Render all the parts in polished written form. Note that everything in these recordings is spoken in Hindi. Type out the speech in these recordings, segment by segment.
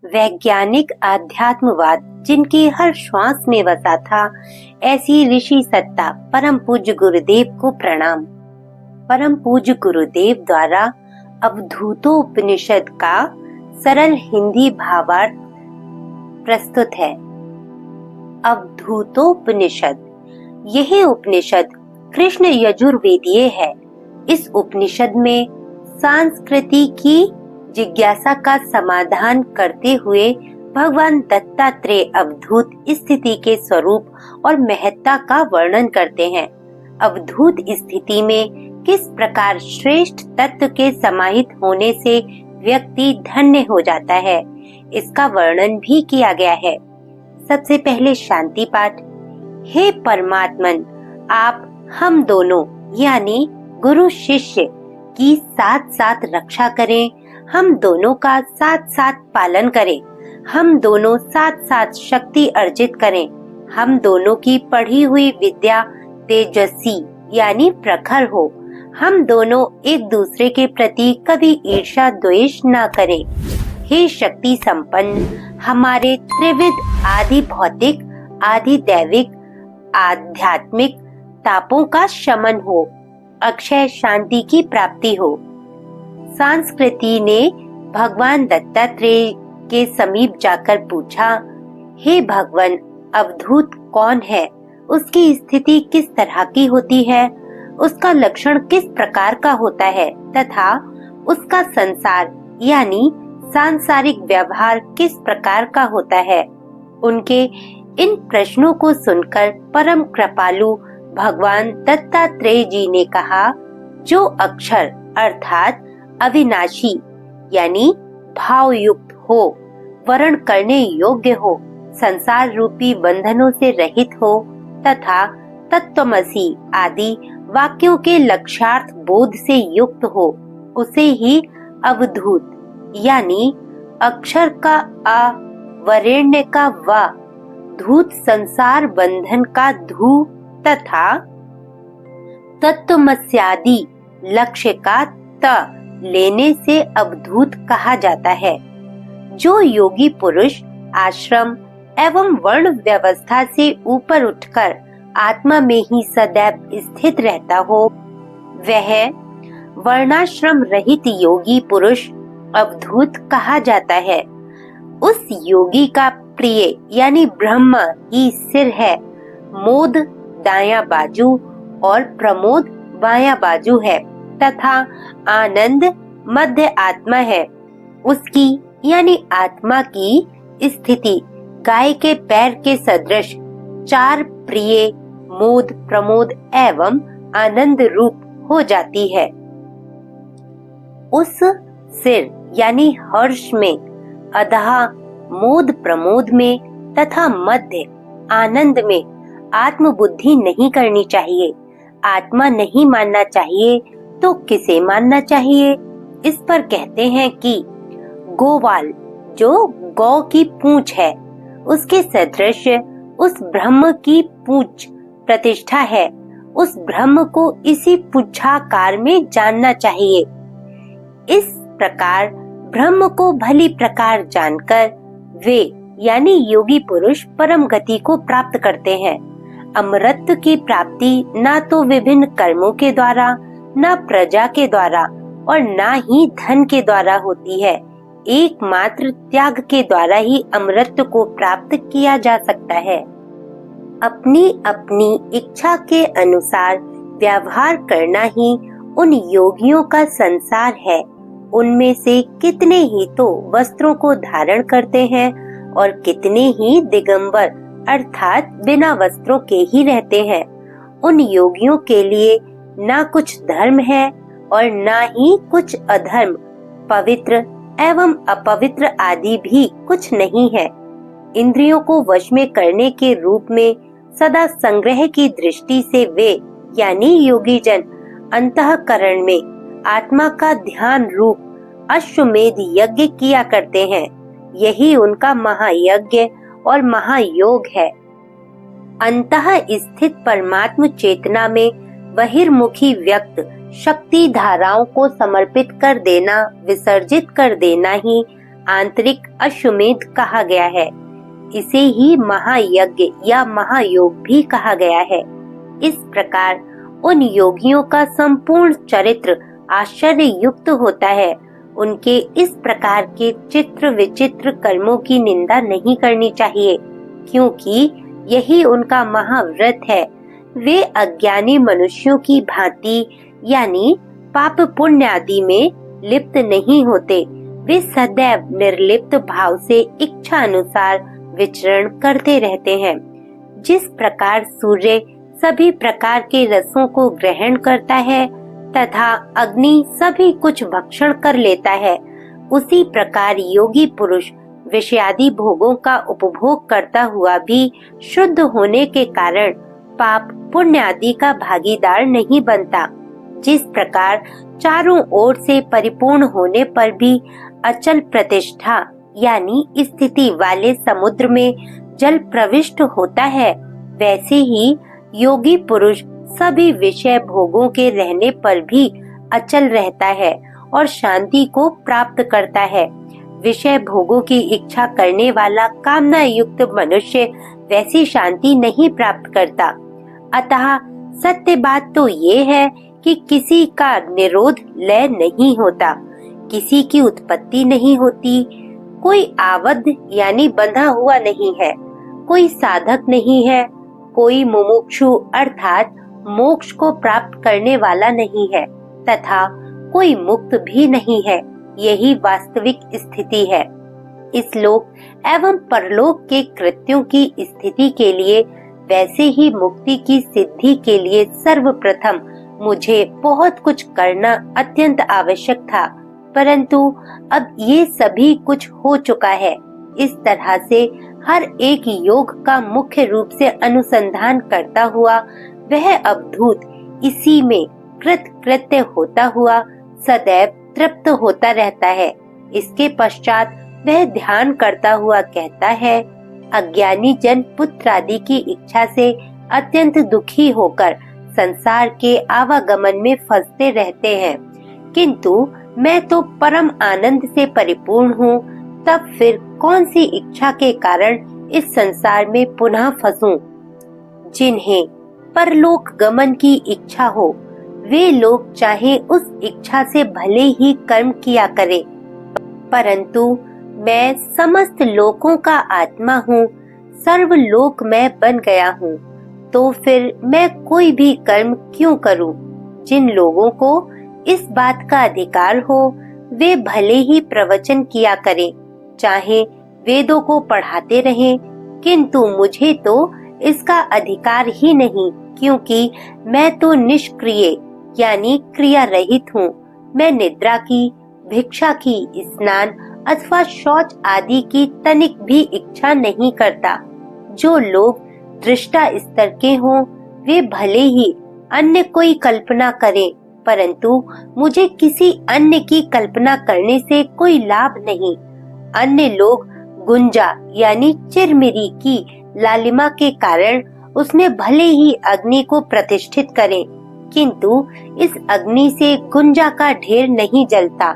वैज्ञानिक आध्यात्मवाद जिनके हर श्वास में बसा था, ऐसी ऋषि सत्ता परम पूज्य गुरुदेव को प्रणाम। परम पूज्य गुरुदेव द्वारा अवधूतोपनिषद का सरल हिंदी भावार्थ प्रस्तुत है। अवधूतोपनिषद, यह उपनिषद कृष्ण यजुर्वेदीय है। इस उपनिषद में संस्कृति की जिज्ञासा का समाधान करते हुए भगवान दत्तात्रेय अवधूत स्थिति के स्वरूप और महत्ता का वर्णन करते हैं। अवधूत स्थिति में किस प्रकार श्रेष्ठ तत्व के समाहित होने से व्यक्ति धन्य हो जाता है, इसका वर्णन भी किया गया है। सबसे पहले शांति पाठ। हे परमात्मन, आप हम दोनों यानी गुरु शिष्य की साथ साथ रक्षा करें, हम दोनों का साथ साथ पालन करें, हम दोनों साथ साथ शक्ति अर्जित करें, हम दोनों की पढ़ी हुई विद्या तेजस्वी यानी प्रखर हो, हम दोनों एक दूसरे के प्रति कभी ईर्ष्या द्वेष न करें। हे शक्ति संपन्न, हमारे त्रिविध आदि भौतिक, आदि दैविक, आध्यात्मिक तापों का शमन हो, अक्षय शांति की प्राप्ति हो। संस्कृति ने भगवान दत्तात्रेय के समीप जाकर पूछा, हे भगवान, अवधूत कौन है? उसकी स्थिति किस तरह की होती है? उसका लक्षण किस प्रकार का होता है तथा उसका संसार यानी सांसारिक व्यवहार किस प्रकार का होता है? उनके इन प्रश्नों को सुनकर परम कृपालु भगवान दत्तात्रेय जी ने कहा, जो अक्षर अर्थात अविनाशी यानी भाव युक्त हो, वर्ण करने योग्य हो, संसार रूपी बंधनों से रहित हो तथा तत्वमसि आदि वाक्यों के लक्ष्यार्थ बोध से युक्त हो, उसे ही अवधूत यानी अक्षर का अ, वरेण्य का व, धूत संसार बंधन का धू तथा तत्वमस्यादि लक्ष्य का त लेने से अवधूत कहा जाता है। जो योगी पुरुष आश्रम एवं वर्ण व्यवस्था से ऊपर उठकर आत्मा में ही सदैव स्थित रहता हो, वह वर्णाश्रम रहित योगी पुरुष अवधूत कहा जाता है। उस योगी का प्रिय यानी ब्रह्म ही सिर है, मोद दायां बाजू और प्रमोद बायां बाजू है तथा आनंद मध्य आत्मा है। उसकी यानी आत्मा की स्थिति गाय के पैर के सदृश चार प्रिय मोद प्रमोद एवं आनंद रूप हो जाती है। उस सिर यानी हर्ष में, अधः मोद प्रमोद में तथा मध्य आनंद में आत्म बुद्धि नहीं करनी चाहिए। आत्मा नहीं मानना चाहिए तो किसे मानना चाहिए? इस पर कहते हैं कि गोवाल जो गौ की पूंछ है, उसके सदृश उस ब्रह्म की पूंछ प्रतिष्ठा है। उस ब्रह्म को इसी पुच्छाकार में जानना चाहिए। इस प्रकार ब्रह्म को भली प्रकार जानकर वे यानी योगी पुरुष परम गति को प्राप्त करते हैं। अमरत्व की प्राप्ति ना तो विभिन्न कर्मों के द्वारा, ना प्रजा के द्वारा और ना ही धन के द्वारा होती है। एकमात्र त्याग के द्वारा ही अमरत्व को प्राप्त किया जा सकता है। अपनी अपनी इच्छा के अनुसार व्यवहार करना ही उन योगियों का संसार है। उनमें से कितने ही तो वस्त्रों को धारण करते हैं और कितने ही दिगंबर अर्थात बिना वस्त्रों के ही रहते हैं। उन योगियों के लिए ना कुछ धर्म है और ना ही कुछ अधर्म, पवित्र एवं अपवित्र आदि भी कुछ नहीं है। इंद्रियों को वश में करने के रूप में सदा संग्रह की दृष्टि से वे यानी योगी जन अंतःकरण में आत्मा का ध्यान रूप अश्वमेध यज्ञ किया करते हैं। यही उनका महायज्ञ और महायोग है। अंतः स्थित परमात्म चेतना में बहिर्मुखी व्यक्त शक्ति धाराओं को समर्पित कर देना, विसर्जित कर देना ही आंतरिक अश्वमेध कहा गया है। इसे ही महायज्ञ या महायोग भी कहा गया है। इस प्रकार उन योगियों का संपूर्ण चरित्र आश्चर्य युक्त होता है। उनके इस प्रकार के चित्र विचित्र कर्मों की निंदा नहीं करनी चाहिए, क्योंकि यही उनका महाव्रत है। वे अज्ञानी मनुष्यों की भांति यानी पाप पुण्य आदि में लिप्त नहीं होते। वे सदैव निर्लिप्त भाव से इच्छा अनुसार विचरण करते रहते हैं। जिस प्रकार सूर्य सभी प्रकार के रसों को ग्रहण करता है तथा अग्नि सभी कुछ भक्षण कर लेता है, उसी प्रकार योगी पुरुष विषयादि भोगों का उपभोग करता हुआ भी शुद्ध होने के कारण पाप पुण्य आदि का भागीदार नहीं बनता। जिस प्रकार चारों ओर से परिपूर्ण होने पर भी अचल प्रतिष्ठा यानी स्थिति वाले समुद्र में जल प्रविष्ट होता है, वैसे ही योगी पुरुष सभी विषय भोगों के रहने पर भी अचल रहता है और शांति को प्राप्त करता है। विषय भोगों की इच्छा करने वाला कामना युक्त मनुष्य वैसी शांति नहीं प्राप्त करता। अतः सत्य बात तो ये है कि किसी का निरोध लय नहीं होता, किसी की उत्पत्ति नहीं होती, कोई आबद्ध यानी बंधा हुआ नहीं है, कोई साधक नहीं है, कोई मुमुक्षु अर्थात मोक्ष को प्राप्त करने वाला नहीं है तथा कोई मुक्त भी नहीं है। यही वास्तविक स्थिति है। इस लोक एवं परलोक के कृत्यों की स्थिति के लिए वैसे ही मुक्ति की सिद्धि के लिए सर्वप्रथम मुझे बहुत कुछ करना अत्यंत आवश्यक था, परंतु अब ये सभी कुछ हो चुका है। इस तरह से हर एक योग का मुख्य रूप से अनुसंधान करता हुआ वह अवधूत इसी में कृत्य होता हुआ सदैव तृप्त होता रहता है। इसके पश्चात वह ध्यान करता हुआ कहता है, अज्ञानी जन पुत्र आदि की इच्छा से अत्यंत दुखी होकर संसार के आवागमन में फंसते रहते हैं, किंतु मैं तो परम आनंद से परिपूर्ण हूँ। तब फिर कौन सी इच्छा के कारण इस संसार में पुनः फंसूं? जिन्हें परलोक गमन की इच्छा हो, वे लोग चाहे उस इच्छा से भले ही कर्म किया करे, परंतु मैं समस्त लोकों का आत्मा हूँ, सर्वलोक मैं बन गया हूँ, तो फिर मैं कोई भी कर्म क्यों करूँ? जिन लोगों को इस बात का अधिकार हो, वे भले ही प्रवचन किया करें, चाहे वेदों को पढ़ाते रहें, किंतु मुझे तो इसका अधिकार ही नहीं, क्योंकि मैं तो निष्क्रिय यानी क्रिया रहित हूँ। मैं निद्रा की, भिक्षा की, स्नान अथवा शौच आदि की तनिक भी इच्छा नहीं करता। जो लोग दृष्टा स्तर के हों, वे भले ही अन्य कोई कल्पना करें, परंतु मुझे किसी अन्य की कल्पना करने से कोई लाभ नहीं। अन्य लोग गुंजा यानी चिरमिरी की लालिमा के कारण उसमें भले ही अग्नि को प्रतिष्ठित करें, किंतु इस अग्नि से गुंजा का ढेर नहीं जलता।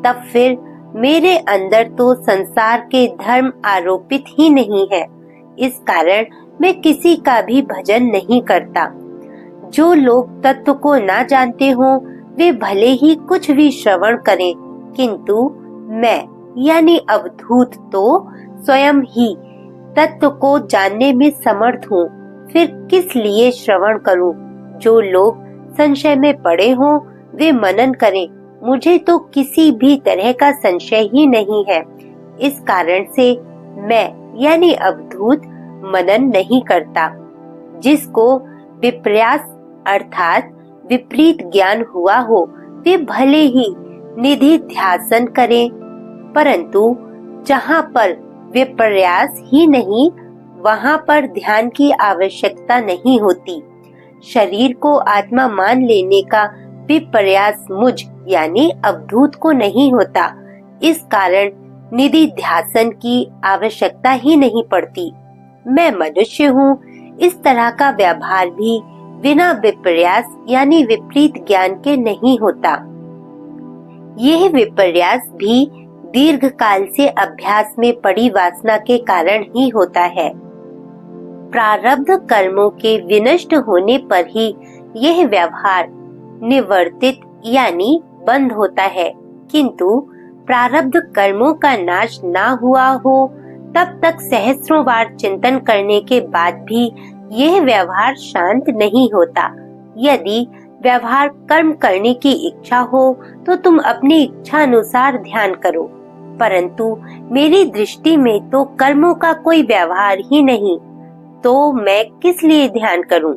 तब फिर मेरे अंदर तो संसार के धर्म आरोपित ही नहीं है। इस कारण मैं किसी का भी भजन नहीं करता। जो लोग तत्व को ना जानते हों, वे भले ही कुछ भी श्रवण करें, किंतु मैं यानी अवधूत तो स्वयं ही तत्व को जानने में समर्थ हूँ। फिर किस लिए श्रवण करूं? जो लोग संशय में पड़े हों, वे मनन करें। मुझे तो किसी भी तरह का संशय ही नहीं है। इस कारण से मैं यानी अवधूत मनन नहीं करता। जिसको विपर्यास अर्थात विपरीत ज्ञान हुआ हो, वे भले ही निधि ध्यासन करें, परंतु जहाँ पर विपर्यास ही नहीं, वहाँ पर ध्यान की आवश्यकता नहीं होती। शरीर को आत्मा मान लेने का विपर्यास मुझ यानी अवधूत को नहीं होता। इस कारण निधि ध्यासन की आवश्यकता ही नहीं पड़ती। मैं मनुष्य हूँ। इस तरह का व्यवहार भी बिना विपर्यास यानी विपरीत ज्ञान के नहीं होता। यह विपर्यास भी दीर्घ काल से अभ्यास में पड़ी वासना के कारण ही होता है। प्रारब्ध कर्मों के विनष्ट होने पर ही यह व्यवहार निवर्तित यानी बंद होता है, किंतु प्रारब्ध कर्मों का नाश ना हुआ हो तब तक सहस्रों बार चिंतन करने के बाद भी यह व्यवहार शांत नहीं होता। यदि व्यवहार कर्म करने की इच्छा हो तो तुम अपनी इच्छा अनुसार ध्यान करो, परंतु मेरी दृष्टि में तो कर्मों का कोई व्यवहार ही नहीं, तो मैं किस लिए ध्यान करूं?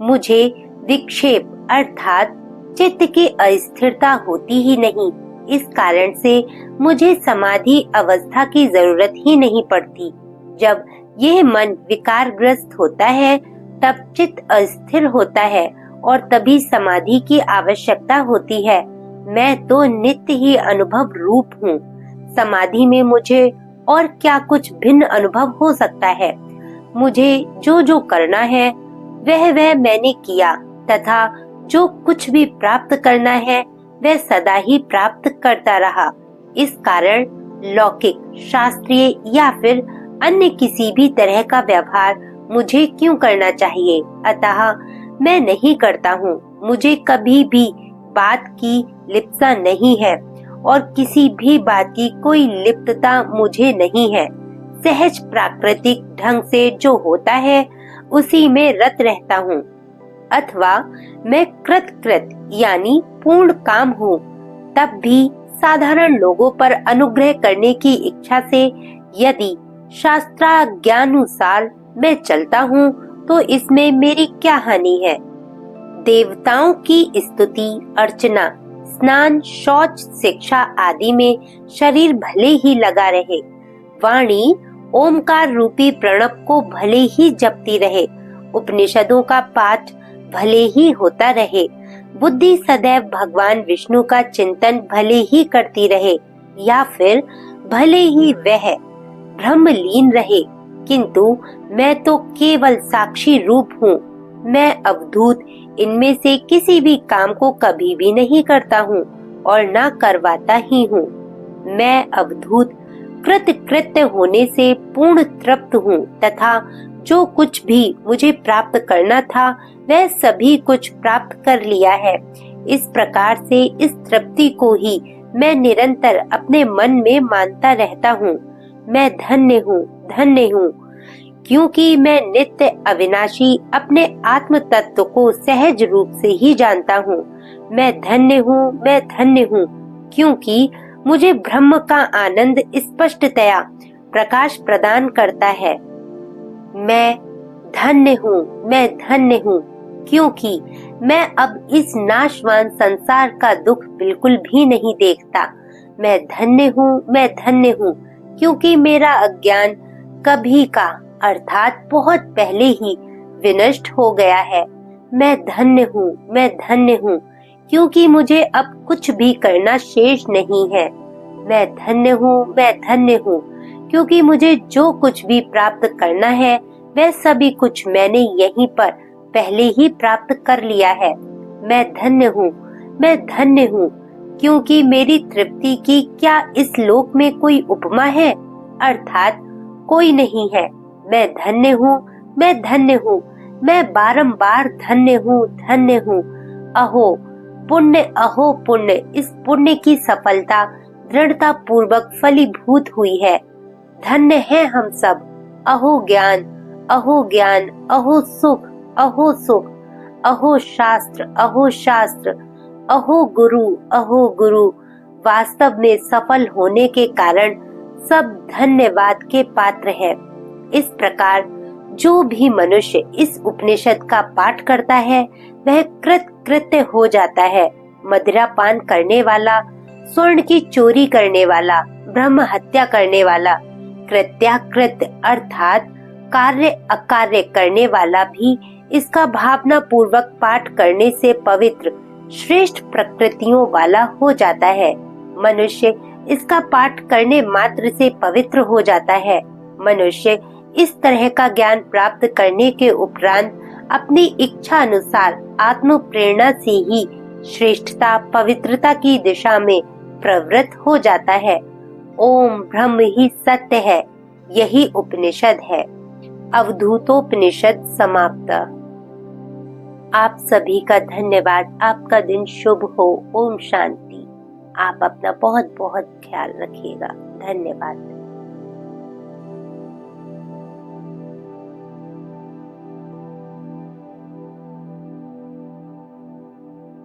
मुझे विक्षेप अर्थात चित्त की अस्थिरता होती ही नहीं, इस कारण से मुझे समाधि अवस्था की जरूरत ही नहीं पड़ती। जब यह मन विकारग्रस्त होता है तब चित्त अस्थिर होता है और तभी समाधि की आवश्यकता होती है। मैं तो नित्य ही अनुभव रूप हूँ। समाधि में मुझे और क्या कुछ भिन्न अनुभव हो सकता है? मुझे जो जो करना है वह मैंने किया तथा जो कुछ भी प्राप्त करना है वह सदा ही प्राप्त करता रहा। इस कारण लौकिक, शास्त्रीय या फिर अन्य किसी भी तरह का व्यवहार मुझे क्यों करना चाहिए? अतः मैं नहीं करता हूँ। मुझे कभी भी बात की लिप्सा नहीं है और किसी भी बात की कोई लिप्तता मुझे नहीं है। सहज प्राकृतिक ढंग से जो होता है उसी में रत रहता हूँ। अथवा मैं कृत यानी पूर्ण काम हूँ, तब भी साधारण लोगों पर अनुग्रह करने की इच्छा से यदि शास्त्राज्ञानुसार मैं चलता हूँ तो इसमें मेरी क्या हानि है? देवताओं की स्तुति, अर्चना, स्नान, शौच, शिक्षा आदि में शरीर भले ही लगा रहे, वाणी ओमकार रूपी प्रणव को भले ही जपती रहे, उपनिषदों का पाठ भले ही होता रहे, बुद्धि सदैव भगवान विष्णु का चिंतन भले ही करती रहे या फिर भले ही वह ब्रह्मलीन रहे, किंतु मैं तो केवल साक्षी रूप हूँ। मैं अवधूत इनमें से किसी भी काम को कभी भी नहीं करता हूँ और न करवाता ही हूँ। मैं अवधूत कृत्य होने से पूर्ण तृप्त हूँ तथा जो कुछ भी मुझे प्राप्त करना था वह सभी कुछ प्राप्त कर लिया है। इस प्रकार से इस तृप्ति को ही मैं निरंतर अपने मन में मानता रहता हूँ। मैं धन्य हूँ, धन्य हूँ, क्योंकि मैं नित्य अविनाशी अपने आत्म तत्व को सहज रूप से ही जानता हूँ। मैं धन्य हूँ, मैं धन्य हूँ, क्योंकि मुझे ब्रह्म का आनंद स्पष्टतया प्रकाश प्रदान करता है। मैं धन्य हूँ, मैं धन्य हूँ, क्योंकि मैं अब इस नाशवान संसार का दुख बिल्कुल भी नहीं देखता। मैं धन्य हूँ, मैं धन्य हूँ, क्योंकि मेरा अज्ञान कभी का अर्थात बहुत पहले ही विनष्ट हो गया है। मैं धन्य हूँ, मैं धन्य हूँ, क्योंकि मुझे अब कुछ भी करना शेष नहीं है। मैं धन्य हूँ, मैं धन्य हूँ, क्योंकि मुझे जो कुछ भी प्राप्त करना है वह सभी कुछ मैंने यहीं पर पहले ही प्राप्त कर लिया है। मैं धन्य हूँ, मैं धन्य हूँ, क्योंकि मेरी तृप्ति की क्या इस लोक में कोई उपमा है? अर्थात कोई नहीं है। मैं धन्य हूँ, मैं धन्य हूँ, मैं बारंबार धन्य हूँ, धन्य हूँ। अहो पुण्य, अहो पुण्य, इस पुण्य की सफलता दृढ़ता पूर्वक फलीभूत हुई है। धन्य है हम सब। अहो ज्ञान, अहो ज्ञान, अहो सुख, अहो सुख, अहो शास्त्र, अहो शास्त्र, अहो गुरु, अहो गुरु। वास्तव में सफल होने के कारण सब धन्यवाद के पात्र है। इस प्रकार जो भी मनुष्य इस उपनिषद का पाठ करता है वह कृत्य हो जाता है। मदिरा पान करने वाला, स्वर्ण की चोरी करने वाला, ब्रह्म हत्या करने वाला, कृत्याकृत अर्थात कार्य अकार्य करने वाला भी इसका भावना पूर्वक पाठ करने से पवित्र श्रेष्ठ प्रकृतियों वाला हो जाता है। मनुष्य इसका पाठ करने मात्र से पवित्र हो जाता है। मनुष्य इस तरह का ज्ञान प्राप्त करने के उपरांत अपनी इच्छा अनुसार आत्म प्रेरणा से ही श्रेष्ठता पवित्रता की दिशा में प्रवृत्त हो जाता है। ओम ब्रह्म ही सत्य है, यही उपनिषद है। अवधूतोपनिषद समाप्त। आप सभी का धन्यवाद। आपका दिन शुभ हो। ओम शांति। आप अपना बहुत बहुत ख्याल रखिएगा। धन्यवाद।